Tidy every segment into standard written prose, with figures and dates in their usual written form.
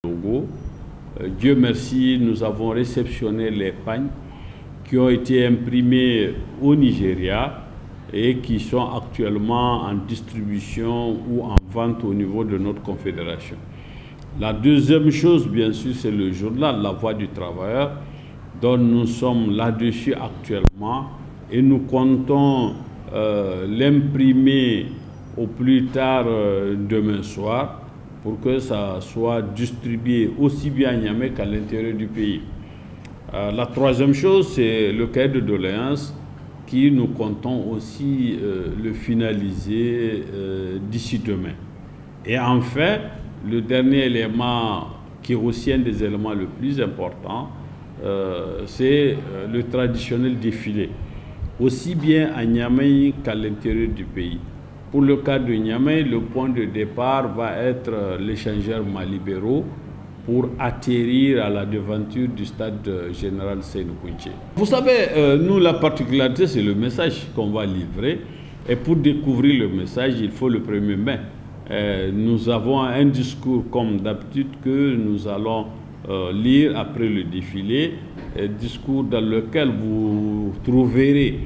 Togo. Dieu merci, nous avons réceptionné les pagnes qui ont été imprimées au Nigeria et qui sont actuellement en distribution ou en vente au niveau de notre confédération. La deuxième chose, bien sûr, c'est le journal La Voix du Travailleur, dont nous sommes là-dessus actuellement et nous comptons l'imprimer au plus tard demain soir pour que ça soit distribué aussi bien à Niamey qu'à l'intérieur du pays. La troisième chose, c'est le cahier de doléances qui nous comptons aussi le finaliser d'ici demain. Et enfin, le dernier élément qui est aussi un des éléments le plus importants, c'est le traditionnel défilé, aussi bien à Niamey qu'à l'intérieur du pays. Pour le cas de Niamey, le point de départ va être l'échangeur Malibéro pour atterrir à la devanture du stade général Sénou Kountché. Vous savez, nous, la particularité, c'est le message qu'on va livrer. Et pour découvrir le message, il faut le 1er mai. Nous avons un discours, comme d'habitude, que nous allons lire après le défilé. Un discours dans lequel vous trouverez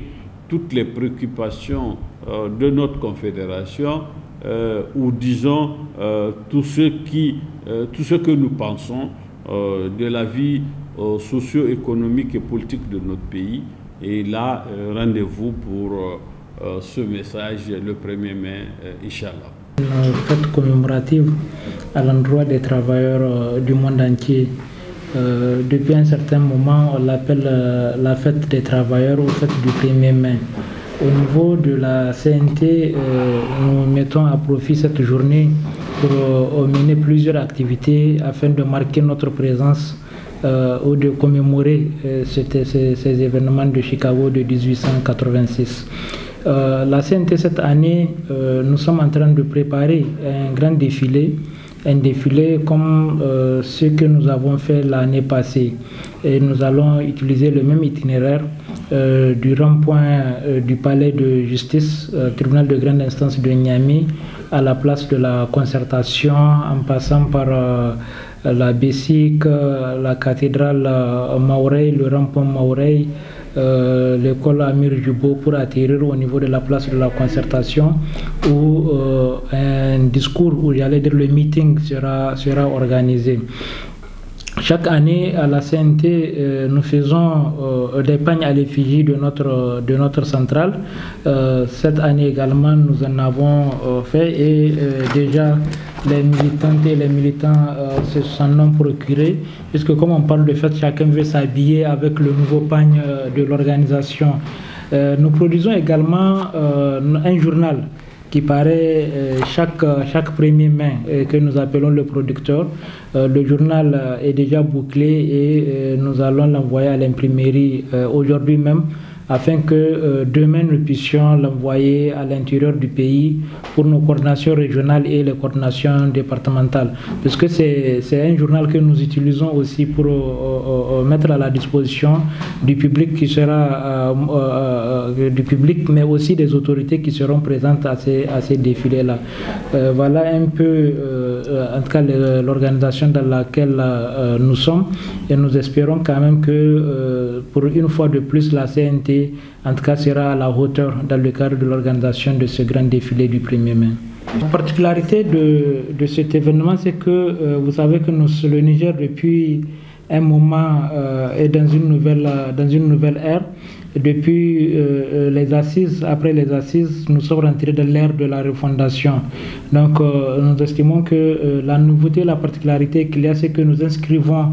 toutes les préoccupations de notre confédération, ou disons tout ce que nous pensons de la vie socio-économique et politique de notre pays. Et là, rendez-vous pour ce message le 1er mai, Inch'Allah. Une fête commémorative à l'endroit des travailleurs du monde entier. Depuis un certain moment, on l'appelle la fête des travailleurs ou fête du 1er mai. Au niveau de la CNT, nous mettons à profit cette journée pour mener plusieurs activités afin de marquer notre présence ou de commémorer ces événements de Chicago de 1886. La CNT, cette année, nous sommes en train de préparer un grand défilé, un défilé comme ce que nous avons fait l'année passée. Et nous allons utiliser le même itinéraire du rond-point du palais de justice, tribunal de grande instance de Niamey, à la place de la concertation, en passant par la Bessic, la cathédrale Maurey, le rond-point Maurey, l'école Amir Jubo, pour atterrir au niveau de la place de la concertation où un discours, où j'allais dire le meeting sera organisé. Chaque année à la CNT, nous faisons des pagnes à l'effigie de notre centrale. Cette année également, nous en avons fait et déjà les militantes et les militants se sont non procurés, puisque comme on parle de fête, chacun veut s'habiller avec le nouveau pagne de l'organisation. Nous produisons également un journal qui paraît chaque 1er mai, que nous appelons le producteur. Le journal est déjà bouclé et nous allons l'envoyer à l'imprimerie aujourd'hui même, afin que demain nous puissions l'envoyer à l'intérieur du pays pour nos coordinations régionales et les coordinations départementales. Parce que c'est un journal que nous utilisons aussi pour mettre à la disposition du public qui sera du public, mais aussi des autorités qui seront présentes à ces défilés-là. Voilà un peu, en tout cas, l'organisation dans laquelle nous sommes, et nous espérons quand même que pour une fois de plus la CNT en tout cas sera à la hauteur dans le cadre de l'organisation de ce grand défilé du 1er mai. La particularité de cet événement, c'est que vous savez que le Niger depuis un moment est dans une nouvelle ère. Depuis les assises, après les assises, nous sommes rentrés dans l'ère de la refondation. Donc nous estimons que la nouveauté, la particularité qu'il y a, c'est que nous inscrivons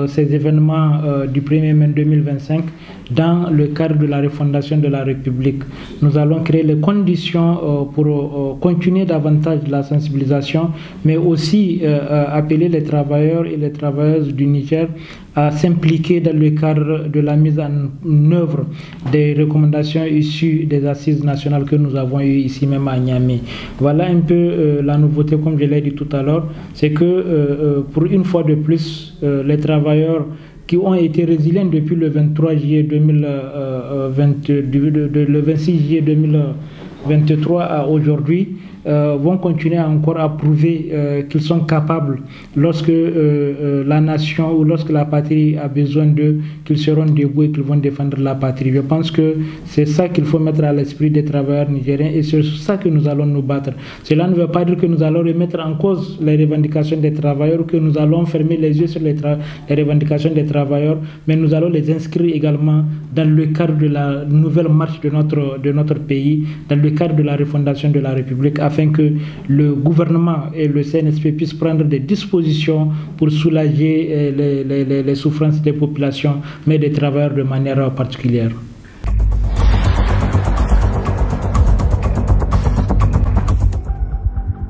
ces événements du 1er mai 2025 dans le cadre de la refondation de la République. Nous allons créer les conditions pour continuer davantage la sensibilisation, mais aussi appeler les travailleurs et les travailleuses du Niger à s'impliquer dans le cadre de la mise en œuvre des recommandations issues des assises nationales que nous avons eues ici même à Niamey. Voilà un peu la nouveauté, comme je l'ai dit tout à l'heure, c'est que pour une fois de plus, les travailleurs qui ont été résilients depuis le 23 juillet 2020, le 26 juillet 2023 à aujourd'hui, vont continuer encore à prouver qu'ils sont capables lorsque la nation ou lorsque la patrie a besoin d'eux, qu'ils seront debout et qu'ils vont défendre la patrie. Je pense que c'est ça qu'il faut mettre à l'esprit des travailleurs nigériens et c'est sur ça que nous allons nous battre. Cela ne veut pas dire que nous allons remettre en cause les revendications des travailleurs ou que nous allons fermer les yeux sur les revendications des travailleurs, mais nous allons les inscrire également dans le cadre de la nouvelle marche de notre pays, dans le cadre de la refondation de la République, afin que le gouvernement et le CNSP puissent prendre des dispositions pour soulager les souffrances des populations, mais des travailleurs de manière particulière.